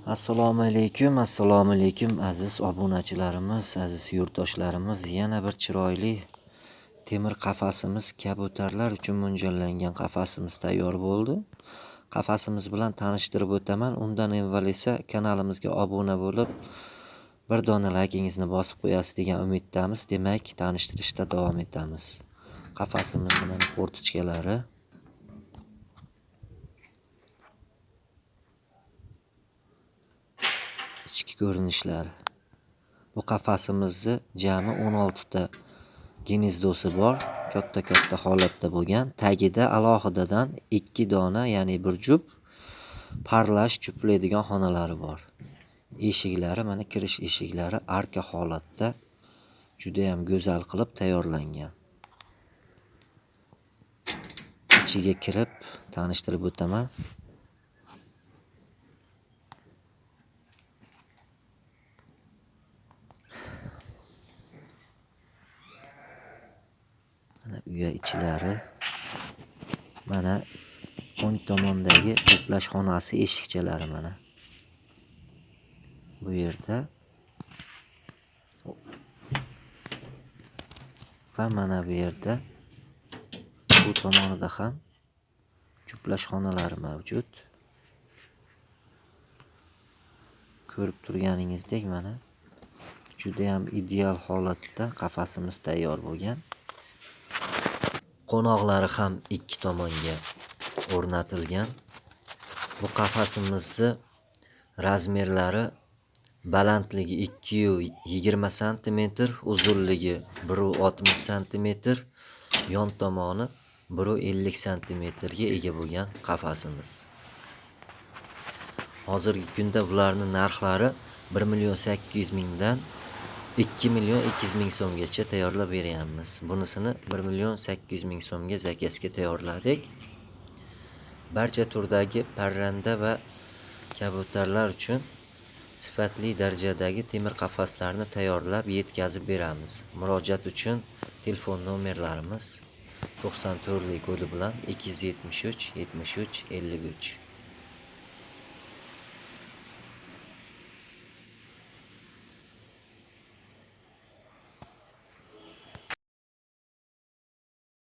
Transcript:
Assalomu alaykum aziz obunachilarimiz, aziz yurtdoshlarimiz. Yana bir chiroyli temir qafasimiz, kabutarlar uchun mo'ljallangan qafasimiz tayyor bo'ldi. Qafasimiz bilan tanishtirib o'taman. Undan avval esa kanalimizga obuna bo'lib, bir dona laykingizni bosib qo'yasiz degan umiddamiz. Demak, tanishtirishda davom etamiz. Qafasimizning portichkalari, ichki ko'rinishlari. Bu qafasimizni jami 16 ta gnezdosi bor, katta holatda bo'lgan. Tagida alohidadan 2 dona, ya'ni bir jup parlash juplaydigan xonalari bor. Eshiklari, mana kirish eshiklari arka holatda juda ham go'zal qilib tayyorlangan. Ichiga kirib tanishtirib o'taman. Mana uya ichlari. Mana o'ng tomondagi juplash xonasi eshikchalari mana. Bu yerda va mana bu yerda bu tomonida ham juplash xonalari mavjud. Ko'rib turganingizdek mana juda ham ideal holatda qafasimiz tayyor bo'lgan. Qo'noqlari ham ikki tomonga o'rnatilgan. Bu qafasimizni razmerlari balandligi 220 cm, uzunligi 160 cm, yon tomoni 150 cm ga ega bo'lgan qafasimiz. Hozirgi kunda bularning narxlari 1.800.000 dan 2.200.000 so'mgacha tayyorlab beryapmiz. Bunisini 1.800.000 so'mga zakazga tayyorladik. Barcha turdagi parranda va kabutarlar uchun sifatli darajadagi temir qafaslarni tayyorlab yetkazib beramiz. Murojaat uchun telefon nomerlarimiz 94lik kodi bilan 273 73 53.